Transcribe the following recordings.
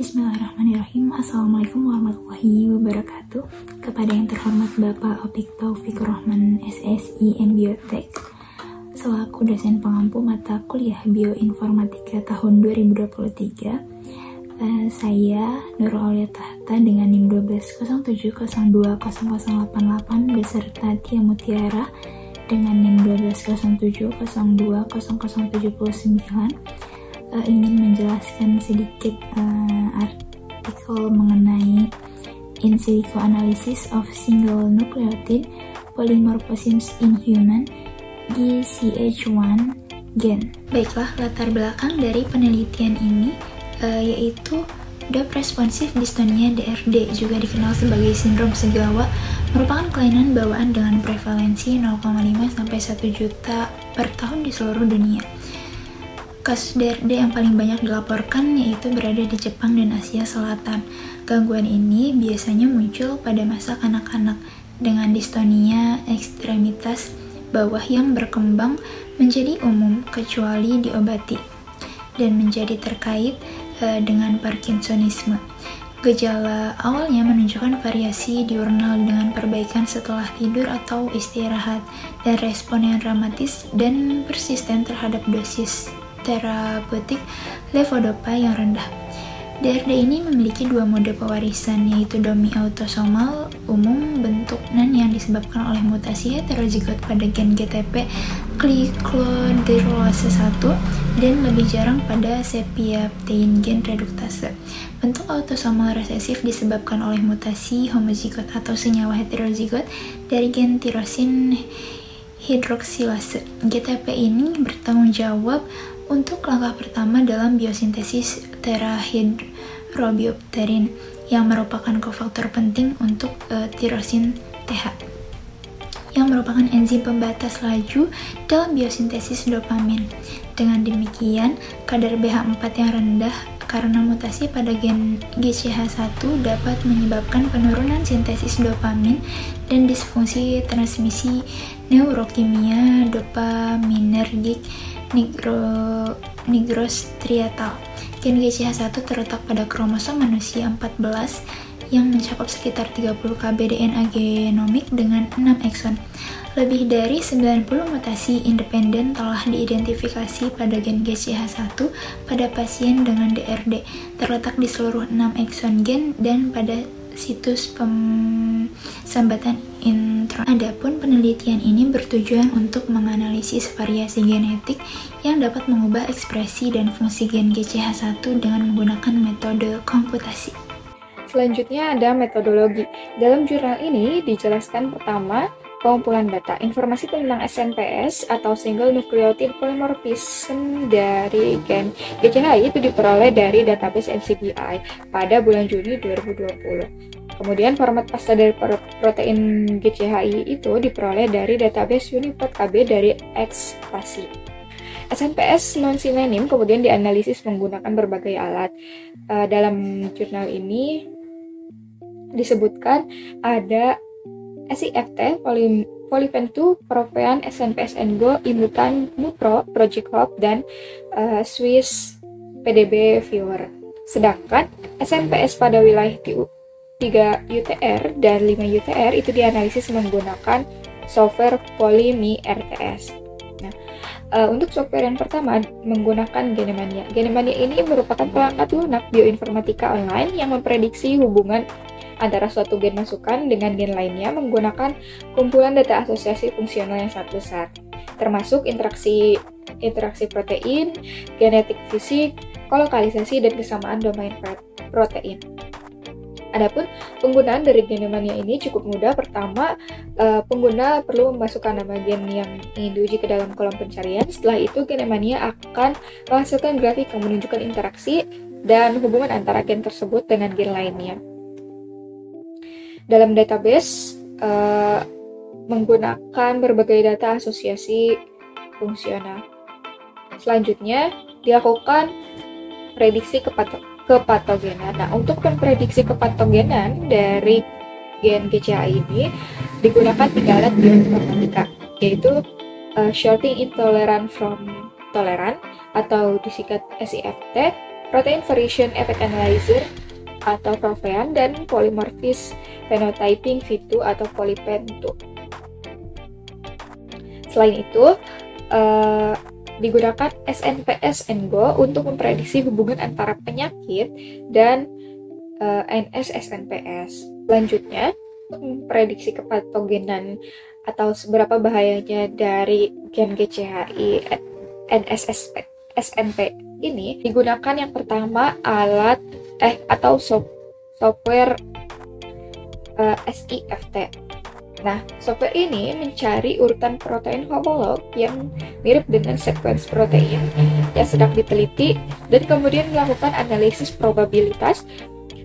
Bismillahirrahmanirrahim. Assalamualaikum warahmatullahi wabarakatuh. Kepada yang terhormat Bapak Opik Taufikur Rahman, SSI MBiotek, selaku dosen pengampu mata kuliah Bioinformatika tahun 2023, saya Nurul Aulia Tahta dengan NIM 1207020088 beserta Tia Mutiara dengan NIM 1207020079 ingin menjelaskan sedikit artikel mengenai in silico analysis of single nucleotide polymorphisms in human GCH1 gen. Baiklah, latar belakang dari penelitian ini yaitu Dope Responsive Dystonia DRD, juga dikenal sebagai sindrom segawak, merupakan kelainan bawaan dengan prevalensi 0,5 sampai 1 juta per tahun di seluruh dunia. Kasus DRD yang paling banyak dilaporkan yaitu berada di Jepang dan Asia Selatan. Gangguan ini biasanya muncul pada masa kanak-kanak dengan distonia ekstremitas bawah yang berkembang menjadi umum kecuali diobati dan menjadi terkait dengan Parkinsonisme. Gejala awalnya menunjukkan variasi diurnal dengan perbaikan setelah tidur atau istirahat dan respon yang dramatis dan persisten terhadap dosis terapeutik levodopa yang rendah. DRD ini memiliki dua mode pewarisan, yaitu domi autosomal umum bentuk NAN yang disebabkan oleh mutasi heterozigot pada gen GTP glycohydrolase 1 dan lebih jarang pada sepiaptein gen reduktase. Bentuk autosomal resesif disebabkan oleh mutasi homozigot atau senyawa heterozigot dari gen tirosin hidroksilase. GTP ini bertanggung jawab untuk langkah pertama dalam biosintesis terahidrobiopterin yang merupakan kofaktor penting untuk tirosin TH, yang merupakan enzim pembatas laju dalam biosintesis dopamin. Dengan demikian, kadar BH4 yang rendah karena mutasi pada gen GCH1 dapat menyebabkan penurunan sintesis dopamin dan disfungsi transmisi neurokimia dopaminergic nigrostriatal. Gen GCH1 terletak pada kromosom manusia 14 yang mencakup sekitar 30 kb DNA genomik dengan 6 ekson. Lebih dari 90 mutasi independen telah diidentifikasi pada gen GCH1 pada pasien dengan DRD, terletak di seluruh 6 ekson gen dan pada situs sambatan intron. Adapun penelitian ini bertujuan untuk menganalisis variasi genetik yang dapat mengubah ekspresi dan fungsi gen GCH1 dengan menggunakan metode komputasi. Selanjutnya ada metodologi. Dalam jurnal ini dijelaskan pertama, pengumpulan data. Informasi tentang SNPS atau Single Nucleotide Polymorphism dari gen GCHI itu diperoleh dari database NCBI pada bulan Juni 2020. Kemudian format pasta dari protein GCHI itu diperoleh dari database UniProt-KB dari Xpasi. SNPS non-silenim kemudian dianalisis menggunakan berbagai alat. Dalam jurnal ini disebutkan ada SIFT, Polypen2, Provean, SNPS NGO, Imutan, Nupro, Project Hope, dan Swiss PDB Viewer. Sedangkan SNPS pada wilayah 3 UTR dan 5 UTR itu dianalisis menggunakan software Polymi RTS. Nah, untuk software yang pertama menggunakan Genemania. Genemania ini merupakan perangkat lunak bioinformatika online yang memprediksi hubungan antara suatu gen masukan dengan gen lainnya menggunakan kumpulan data asosiasi fungsional yang sangat besar, termasuk interaksi protein, genetik fisik, kolokalisasi, dan kesamaan domain protein. Adapun penggunaan dari Genemania ini cukup mudah. Pertama, pengguna perlu memasukkan nama gen yang ingin diuji ke dalam kolom pencarian. Setelah itu, Genemania akan menghasilkan grafik yang menunjukkan interaksi dan hubungan antara gen tersebut dengan gen lainnya. Dalam database, menggunakan berbagai data asosiasi fungsional. Selanjutnya, dilakukan prediksi kepatogenan. Nah, untuk memprediksi kepatogenan dari gen GCHI ini digunakan 3 alat bioinformatika, yaitu Shorting Intolerant from Tolerant atau disingkat SIFT, Protein Variation Effect Analyzer, atau Proveen, dan Polymorphism Phenotyping V2 atau PolyPen2. Selain itu, digunakan SNPS-NGO untuk memprediksi hubungan antara penyakit dan NS-SNPS. Selanjutnya, untuk memprediksi kepatogenan atau seberapa bahayanya dari gen GCHI NS-SNP ini, digunakan yang pertama atau software SIFT. Nah, software ini mencari urutan protein homolog yang mirip dengan sekuens protein yang sedang diteliti dan kemudian melakukan analisis probabilitas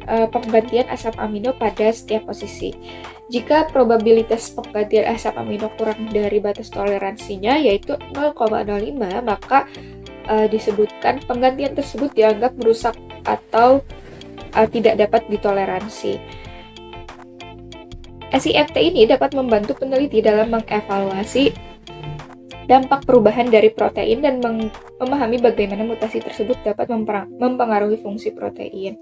penggantian asam amino pada setiap posisi. Jika probabilitas penggantian asam amino kurang dari batas toleransinya, yaitu 0,05, maka disebutkan penggantian tersebut dianggap merusak atau tidak dapat ditoleransi. SIFT ini dapat membantu peneliti dalam mengevaluasi dampak perubahan dari protein dan memahami bagaimana mutasi tersebut dapat mempengaruhi fungsi protein.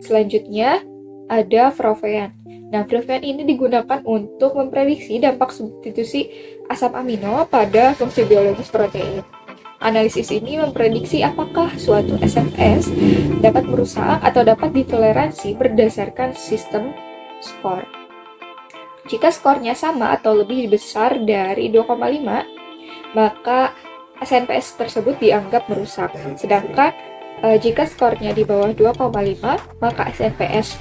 Selanjutnya ada Proveen. Nah, Proveen ini digunakan untuk memprediksi dampak substitusi asam amino pada fungsi biologis protein. Analisis ini memprediksi apakah suatu SNPS dapat merusak atau dapat ditoleransi berdasarkan sistem skor. Jika skornya sama atau lebih besar dari 2,5, maka SNPS tersebut dianggap merusak. Sedangkan jika skornya di bawah 2,5, maka SNPS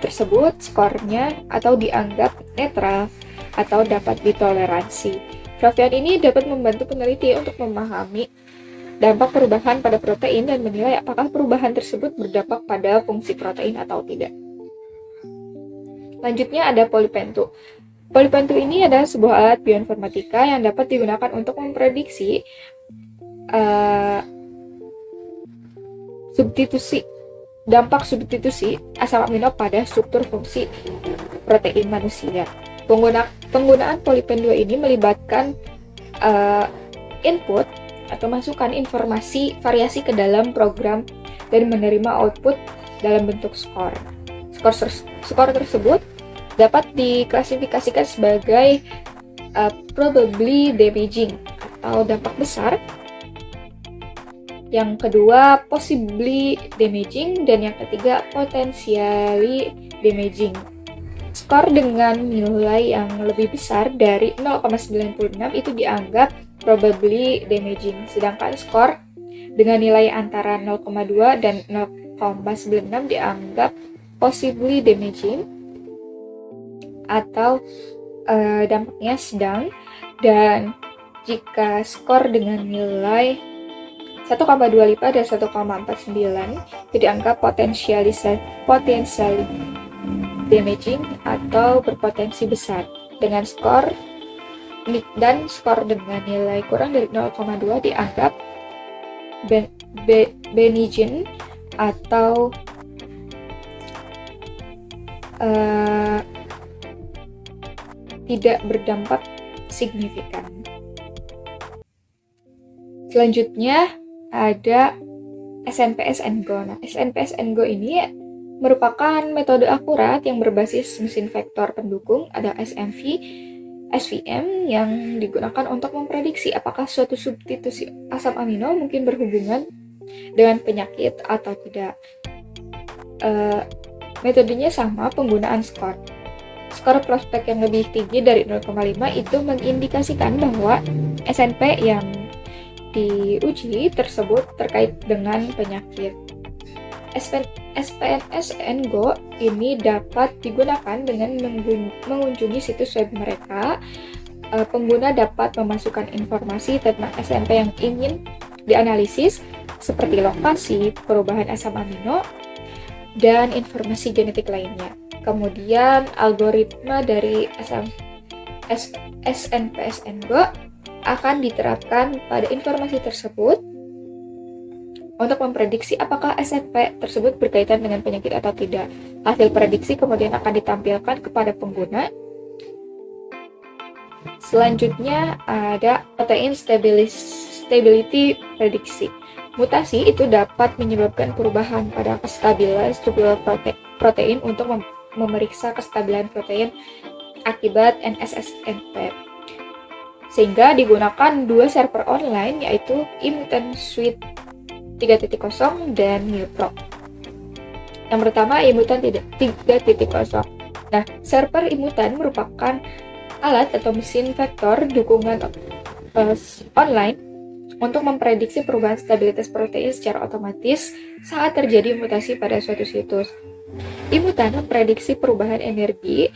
tersebut skornya atau dianggap netral atau dapat ditoleransi. Proveen ini dapat membantu peneliti untuk memahami dampak perubahan pada protein dan menilai apakah perubahan tersebut berdampak pada fungsi protein atau tidak. Selanjutnya ada PolyPen2. PolyPen2 ini adalah sebuah alat bioinformatika yang dapat digunakan untuk memprediksi dampak substitusi asam amino pada struktur fungsi protein manusia. Penggunaan PolyPen2 ini melibatkan input atau masukan informasi variasi ke dalam program dan menerima output dalam bentuk skor. Skor tersebut dapat diklasifikasikan sebagai probably damaging atau dampak besar. Yang kedua, possibly damaging, dan yang ketiga, potentially damaging. Skor dengan nilai yang lebih besar dari 0,96 itu dianggap probably damaging, sedangkan skor dengan nilai antara 0,2 dan 0,96 dianggap possibly damaging atau dampaknya sedang, dan jika skor dengan nilai 1,25 dan 1,49 itu dianggap potensial damaging atau berpotensi besar. Dengan skor dengan nilai kurang dari 0,2 dianggap benign atau tidak berdampak signifikan. Selanjutnya ada SNPS-NGO. Nah, SNPS-NGO ini merupakan metode akurat yang berbasis mesin vektor pendukung, ada SVM, yang digunakan untuk memprediksi apakah suatu substitusi asam amino mungkin berhubungan dengan penyakit atau tidak. Metodenya sama, penggunaan skor. Skor prospek yang lebih tinggi dari 0,5 itu mengindikasikan bahwa SNP yang diuji tersebut terkait dengan penyakit. SPNS-NGO ini dapat digunakan dengan mengunjungi situs web mereka. Pengguna dapat memasukkan informasi tentang SNP yang ingin dianalisis, seperti lokasi, perubahan asam amino, dan informasi genetik lainnya. Kemudian, algoritma dari SNPS-NGO akan diterapkan pada informasi tersebut untuk memprediksi apakah SNP tersebut berkaitan dengan penyakit atau tidak. Hasil prediksi kemudian akan ditampilkan kepada pengguna. Selanjutnya ada protein stability prediksi. Mutasi itu dapat menyebabkan perubahan pada kestabilan struktur protein untuk memeriksa kestabilan protein akibat NSSNP. Sehingga digunakan dua server online, yaitu eMutant Suite 3.0 dan MuPro. Yang pertama, eMutant 3.0. Nah, server eMutant merupakan alat atau mesin vektor dukungan online untuk memprediksi perubahan stabilitas protein secara otomatis saat terjadi mutasi pada suatu situs. eMutant memprediksi perubahan energi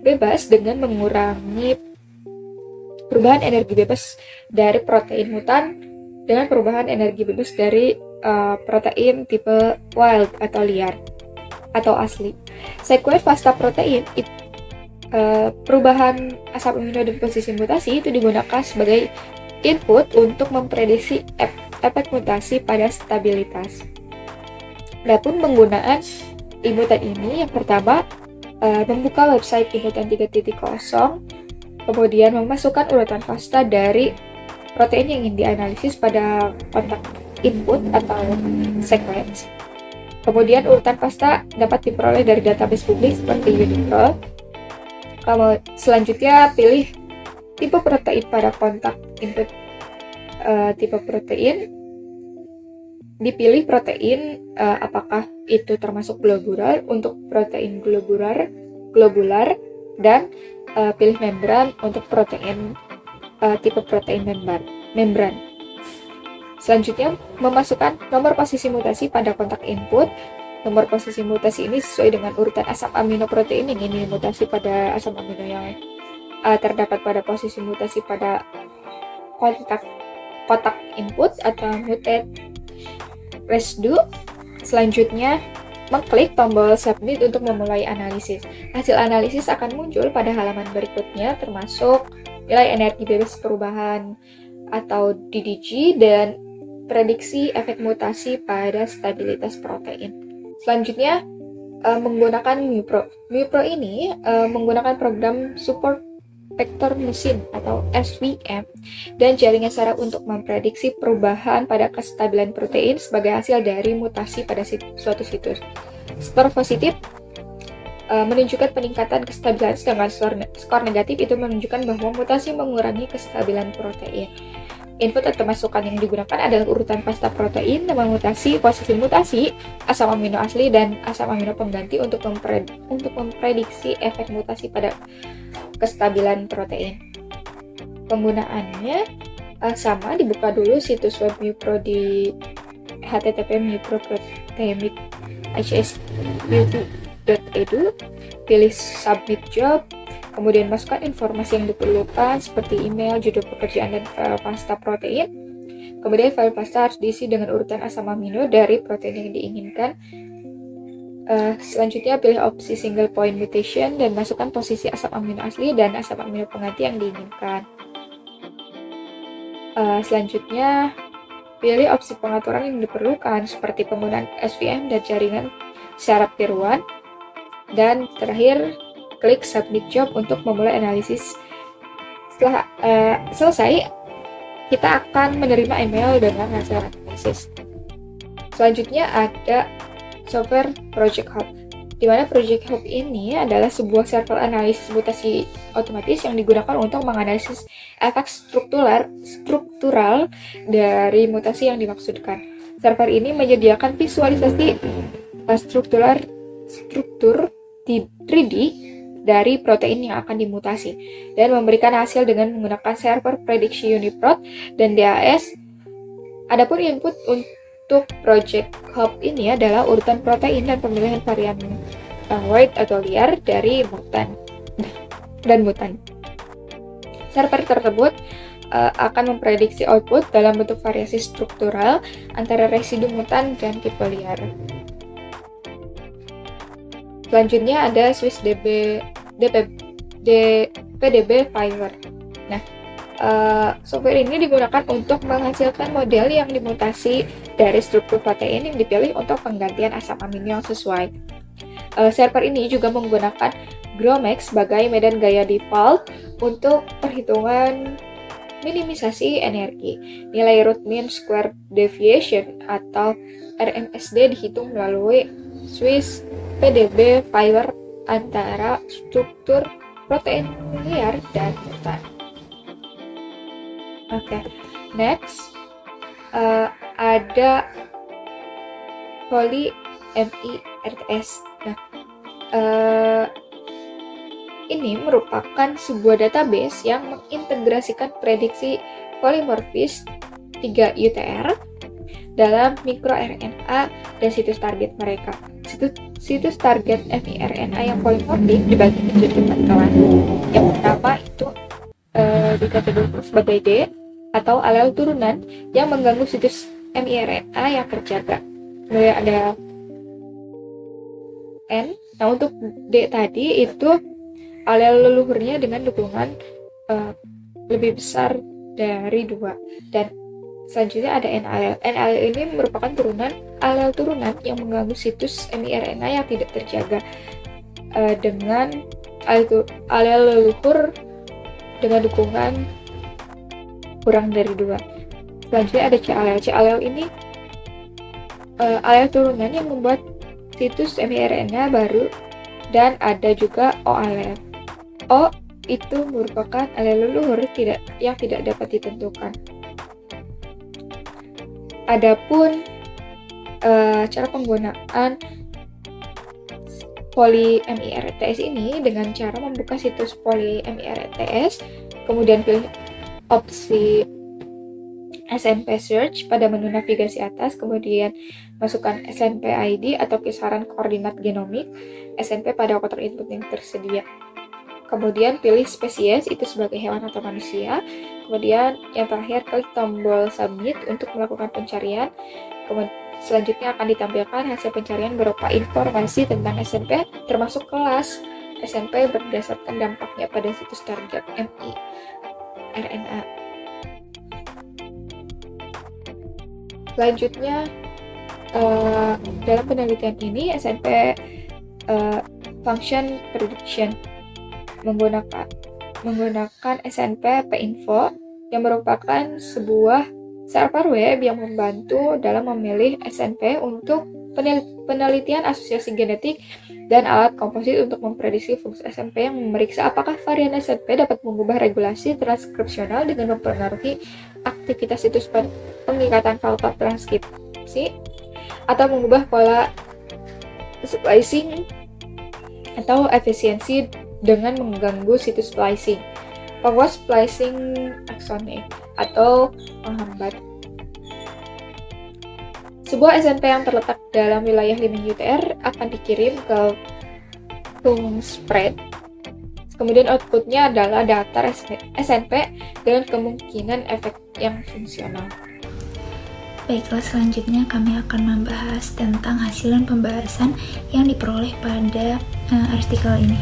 bebas dengan mengurangi perubahan energi bebas dari protein mutan dengan perubahan energi bebas dari protein tipe wild atau liar atau asli. Sekuen FASTA protein perubahan asam amino dan posisi mutasi itu digunakan sebagai input untuk memprediksi efek mutasi pada stabilitas. Adapun penggunaan eMutant ini, yang pertama membuka website eMutant 3.0, kemudian memasukkan urutan FASTA dari protein yang ingin dianalisis pada kontak input atau sequence. Kemudian urutan FASTA dapat diperoleh dari database publik seperti Uniprot. Kalau selanjutnya pilih tipe protein pada kontak input tipe protein, dipilih protein apakah itu termasuk globular untuk protein globular dan pilih membran untuk protein tipe protein membran. Selanjutnya memasukkan nomor posisi mutasi pada kontak input. Nomor posisi mutasi ini sesuai dengan urutan asam amino protein yang ingin dimutasi pada asam amino yang terdapat pada posisi mutasi pada kotak input atau mutate residue. Selanjutnya mengklik tombol submit untuk memulai analisis. Hasil analisis akan muncul pada halaman berikutnya, termasuk nilai energi bebas perubahan atau DDG dan prediksi efek mutasi pada stabilitas protein. Selanjutnya menggunakan MuPro. MuPro ini menggunakan program support vector machine atau SVM dan jaringan saraf untuk memprediksi perubahan pada kestabilan protein sebagai hasil dari mutasi pada suatu situs. Skor positif menunjukkan peningkatan kestabilan, sedangkan skor negatif itu menunjukkan bahwa mutasi mengurangi kestabilan protein. Input atau masukan yang digunakan adalah urutan FASTA protein, nama mutasi, posisi mutasi, asam amino asli, dan asam amino pengganti untuk memprediksi efek mutasi pada kestabilan protein. Penggunaannya sama, dibuka dulu situs web MuPro di http://mupro.hsqt.edu, pilih submit job, kemudian masukkan informasi yang diperlukan seperti email, judul pekerjaan, dan file FASTA protein. Kemudian file FASTA harus diisi dengan urutan asam amino dari protein yang diinginkan. Selanjutnya pilih opsi single point mutation dan masukkan posisi asam amino asli dan asam amino pengganti yang diinginkan. Selanjutnya pilih opsi pengaturan yang diperlukan seperti penggunaan SVM dan jaringan saraf tiruan. Dan terakhir klik submit job untuk memulai analisis. Setelah selesai, kita akan menerima email dengan hasil analisis. Selanjutnya ada software Project Hub, di mana Project Hub ini adalah sebuah server analisis mutasi otomatis yang digunakan untuk menganalisis efek struktural dari mutasi yang dimaksudkan. Server ini menyediakan visualisasi struktur 3D dari protein yang akan dimutasi dan memberikan hasil dengan menggunakan server prediksi Uniprot dan DAS. Adapun input untuk Project Hub ini adalah urutan protein dan pemilihan varian wild atau liar dari mutan. Server tersebut akan memprediksi output dalam bentuk variasi struktural antara residu mutan dan tipe liar. Selanjutnya ada Swiss PDB Fiber. Nah, software ini digunakan untuk menghasilkan model yang dimutasi dari struktur protein yang dipilih untuk penggantian asam amino yang sesuai. Server ini juga menggunakan GROMACS sebagai medan gaya default untuk perhitungan minimisasi energi. Nilai root mean square deviation atau RMSD dihitung melalui Swiss PDB fiber antara struktur protein liar dan mutan. Oke, next ada PolyMIRTS. Nah, ini merupakan sebuah database yang mengintegrasikan prediksi polimorfis 3 UTR dalam mikroRNA dan situs target mereka. Situs target miRNA yang polimorfik dibagi menjadi 4 kelas. Yang pertama itu dikategorikan sebagai D atau alel turunan yang mengganggu situs miRNA yang terjaga. Kemudian ada N. Nah, untuk D tadi itu alel leluhurnya dengan dukungan lebih besar dari 2. Dan selanjutnya ada N alel. N alel ini merupakan alel turunan yang mengganggu situs miRNA yang tidak terjaga dengan alel leluhur dengan dukungan kurang dari 2. Selanjutnya ada C alel. C alel ini alel turunan yang membuat situs miRNA baru, dan ada juga O alel. O itu merupakan alel leluhur yang tidak dapat ditentukan. Adapun cara penggunaan PolyMIRTS ini dengan cara membuka situs PolyMIRTS, kemudian pilih opsi SNP Search pada menu navigasi atas, kemudian masukkan SNP ID atau kisaran koordinat genomik SNP pada kotak input yang tersedia. Kemudian pilih spesies itu sebagai hewan atau manusia. Kemudian yang terakhir klik tombol submit untuk melakukan pencarian. Selanjutnya akan ditampilkan hasil pencarian berupa informasi tentang SNP termasuk kelas SNP berdasarkan dampaknya pada situs target miRNA. Selanjutnya dalam penelitian ini SNP function prediction menggunakan SNP Pinfo yang merupakan sebuah server web yang membantu dalam memilih SNP untuk penelitian asosiasi genetik dan alat komposit untuk memprediksi fungsi SNP yang memeriksa apakah varian SNP dapat mengubah regulasi transkripsional dengan mempengaruhi aktivitas situs pengikatan faktor transkripsi atau mengubah pola splicing atau efisiensi dengan mengganggu situs splicing. Pengurus splicing axonic atau menghambat. Sebuah SNP yang terletak dalam wilayah 5 UTR akan dikirim ke spread. Kemudian outputnya adalah daftar SNP dengan kemungkinan efek yang fungsional. Baiklah, selanjutnya kami akan membahas tentang hasil dan pembahasan yang diperoleh pada artikel ini.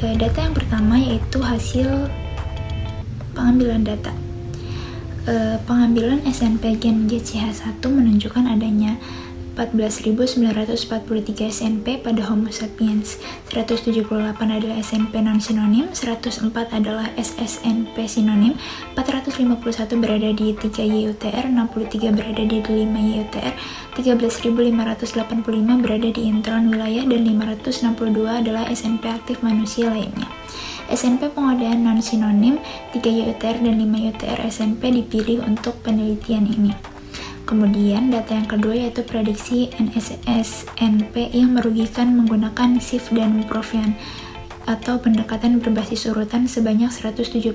Data yang pertama yaitu hasil pengambilan data. Pengambilan SNP gen GCH1 menunjukkan adanya 14.943 SNP pada Homo sapiens, 178 adalah SNP non-sinonim, 104 adalah SSNP sinonim, 451 berada di 3 YUTR, 63 berada di 5 YUTR, 13.585 berada di intron wilayah, dan 562 adalah SNP aktif manusia lainnya. SNP pengodaan non-sinonim 3 YUTR dan 5 YUTR SNP dipilih untuk penelitian ini. Kemudian data yang kedua yaitu prediksi NSSNP yang merugikan menggunakan SIF dan Profian atau pendekatan berbasis urutan sebanyak 178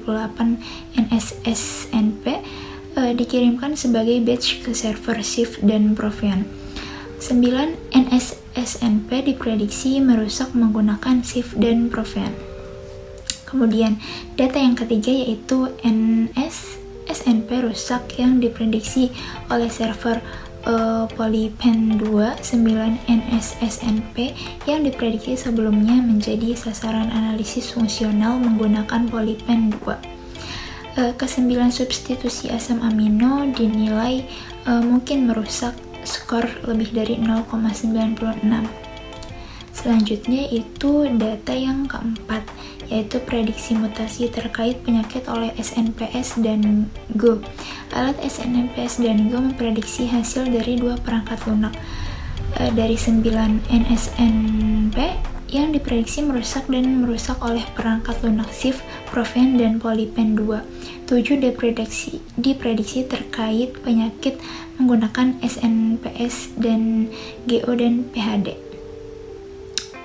NSSNP dikirimkan sebagai batch ke server SIF dan Profian. 9 NSSNP diprediksi merusak menggunakan SIF dan Profian. Kemudian data yang ketiga yaitu SNP rusak yang diprediksi oleh server Polypen 2, 9 NSSNP yang diprediksi sebelumnya menjadi sasaran analisis fungsional menggunakan Polypen 2. Ke-9 substitusi asam amino dinilai mungkin merusak skor lebih dari 0,96. Selanjutnya itu data yang keempat, yaitu prediksi mutasi terkait penyakit oleh SNPS dan Go. Alat SNPS dan Go memprediksi hasil dari 2 perangkat lunak. Dari 9 NSNP yang diprediksi merusak oleh perangkat lunak Swift, Proven, dan Polypen 2. 7 diprediksi terkait penyakit menggunakan SNPS dan GO dan PHD.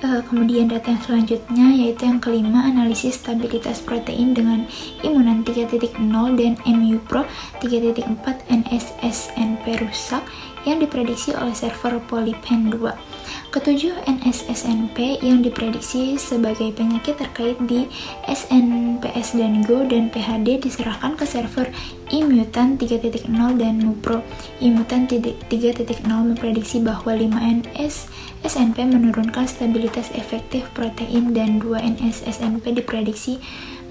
Kemudian data yang selanjutnya yaitu yang kelima, analisis stabilitas protein dengan imunan 3.0 dan MuPro 3.4 NSSNP rusak yang diprediksi oleh server Polypen 2. Ketujuh, NSSNP yang diprediksi sebagai penyakit terkait di SNPS dan Go dan PHD diserahkan ke server iMutant 3.0 dan MuPro. iMutant 3.0 memprediksi bahwa 5 NSSNP menurunkan stabilitas efektif protein dan 2 NSSNP diprediksi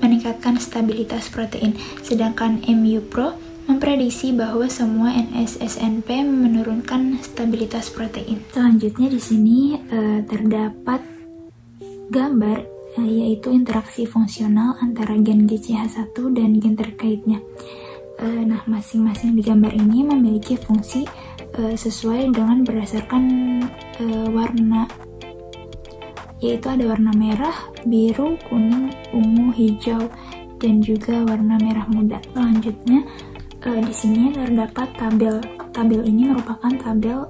meningkatkan stabilitas protein, sedangkan MuPro memprediksi bahwa semua NSSNP menurunkan stabilitas protein. Selanjutnya di sini terdapat gambar yaitu interaksi fungsional antara gen GCH1 dan gen terkaitnya. Nah, masing-masing di gambar ini memiliki fungsi sesuai dengan berdasarkan warna, yaitu ada warna merah, biru, kuning, ungu, hijau, dan juga warna merah muda. Selanjutnya di sini terdapat tabel. Tabel ini merupakan tabel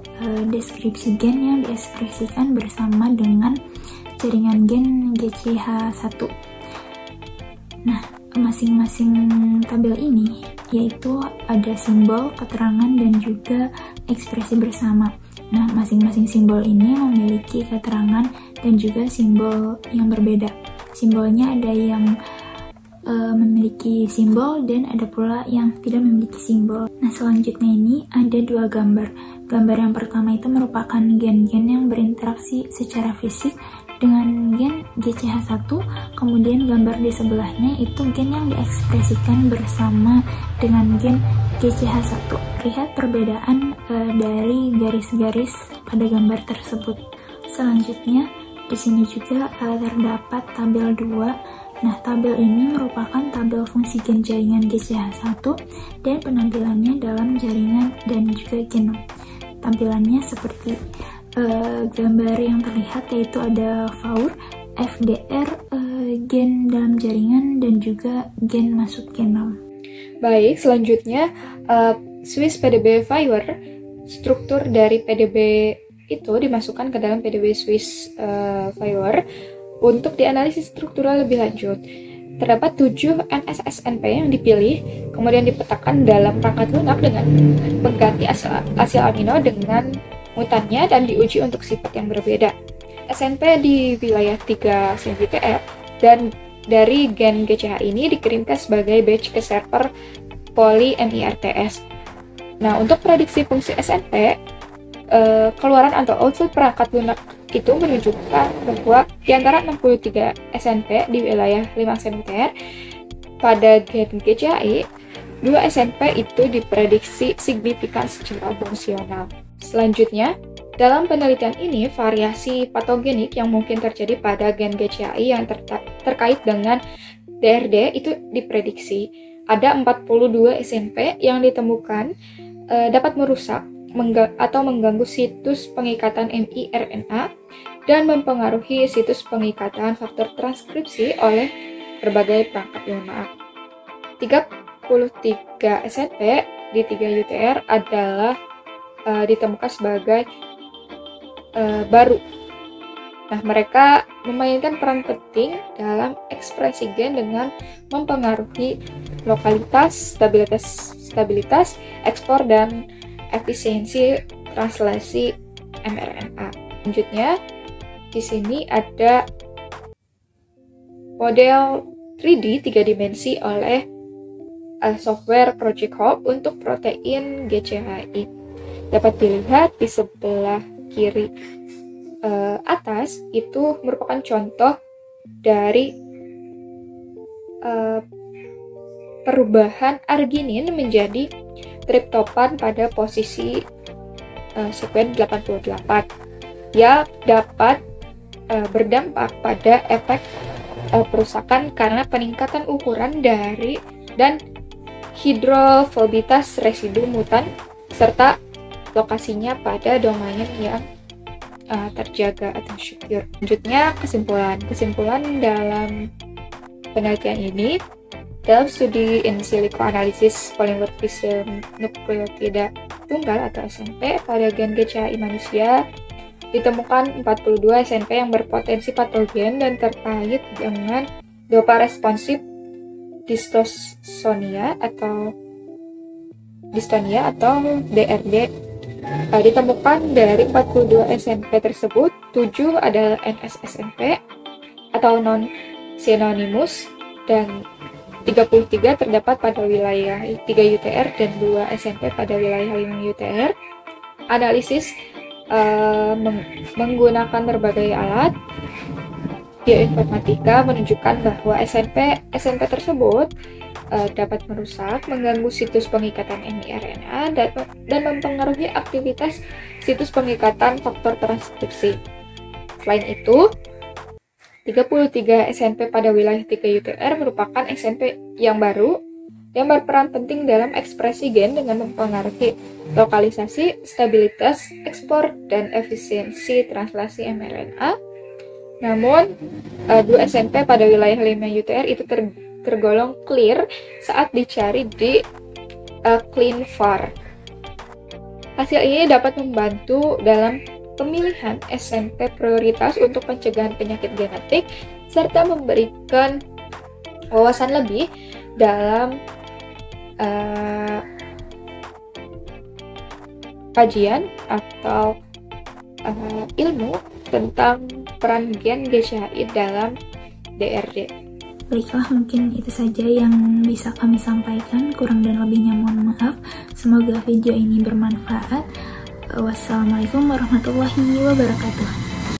deskripsi gen yang diekspresikan bersama dengan jaringan gen GCH1. Nah, masing-masing tabel ini yaitu ada simbol, keterangan, dan juga ekspresi bersama. Nah, masing-masing simbol ini memiliki keterangan dan juga simbol yang berbeda. Simbolnya ada yang memiliki simbol dan ada pula yang tidak memiliki simbol. Nah, selanjutnya ini ada 2 gambar. Gambar yang pertama itu merupakan gen-gen yang berinteraksi secara fisik dengan gen GCH1, kemudian gambar di sebelahnya itu gen yang diekspresikan bersama dengan gen GCH1. Lihat perbedaan dari garis-garis pada gambar tersebut. Selanjutnya di sini juga terdapat tabel 2. Nah, tabel ini merupakan tabel fungsi gen jaringan GCH1 dan penampilannya dalam jaringan dan juga genom. Tampilannya seperti gambar yang terlihat, yaitu ada VAUR, FDR, gen dalam jaringan, dan juga gen masuk genom. Baik, selanjutnya Swiss PDB VAUR, struktur dari PDB itu dimasukkan ke dalam PDB Swiss VAUR untuk dianalisis struktural lebih lanjut. Terdapat 7 NSSNP yang dipilih, kemudian dipetakan dalam perangkat lunak dengan mengganti asil amino dengan mutannya dan diuji untuk sifat yang berbeda. SNP di wilayah 3 cm dan dari gen GCH ini dikirimkan sebagai batch ke server PolyMIRTS. Nah, untuk prediksi fungsi SNP, keluaran atau output perangkat lunak itu menunjukkan bahwa di antara 63 SNP di wilayah 5 cm pada gen GCHI, 2 SNP itu diprediksi signifikan secara fungsional. Selanjutnya, dalam penelitian ini, variasi patogenik yang mungkin terjadi pada gen GCHI yang terkait dengan DRD itu diprediksi. Ada 42 SNP yang ditemukan dapat merusak atau mengganggu situs pengikatan miRNA dan mempengaruhi situs pengikatan faktor transkripsi oleh berbagai perangkat lunak. 33 SNP di 3 UTR adalah ditemukan sebagai baru. Nah, mereka memainkan peran penting dalam ekspresi gen dengan mempengaruhi lokalitas, stabilitas, ekspor, dan efisiensi translasi mRNA. Selanjutnya, di sini ada model 3D 3 dimensi oleh software Project Hope untuk protein GCHI. Dapat dilihat di sebelah kiri atas itu merupakan contoh dari perubahan arginin menjadi triptopan pada posisi sekuen 88 yang dapat berdampak pada efek perusakan karena peningkatan ukuran dari dan hidrofobitas residu mutan serta lokasinya pada domain yang terjaga atau secure. Selanjutnya kesimpulan dalam penelitian ini, dalam studi in silico analisis polymorphism nukleotida tunggal atau SNP pada gen GCHI manusia ditemukan 42 SNP yang berpotensi patogen dan terkait dengan dopa responsif dystonia atau DRD. Ditemukan dari 42 SNP tersebut, 7 adalah NS-SNP atau non-synonymous dan 33 terdapat pada wilayah 3 UTR dan 2 SNP pada wilayah 5 UTR. Analisis menggunakan berbagai alat bioinformatika menunjukkan bahwa SNP tersebut dapat merusak, mengganggu situs pengikatan miRNA dan mempengaruhi aktivitas situs pengikatan faktor transkripsi. Selain itu, 33 SNP pada wilayah 3 UTR merupakan SNP yang baru yang berperan penting dalam ekspresi gen dengan mempengaruhi lokalisasi, stabilitas, ekspor, dan efisiensi translasi mRNA. Namun, 2 SNP pada wilayah 5 UTR itu tergolong clear saat dicari di ClinVar. Hasil ini dapat membantu dalam pemilihan SNP prioritas untuk pencegahan penyakit genetik serta memberikan wawasan lebih dalam kajian atau ilmu tentang peran gen GCHI dalam DRD. Baiklah, mungkin itu saja yang bisa kami sampaikan. Kurang dan lebihnya mohon maaf. Semoga video ini bermanfaat. Wassalamualaikum warahmatullahi wabarakatuh.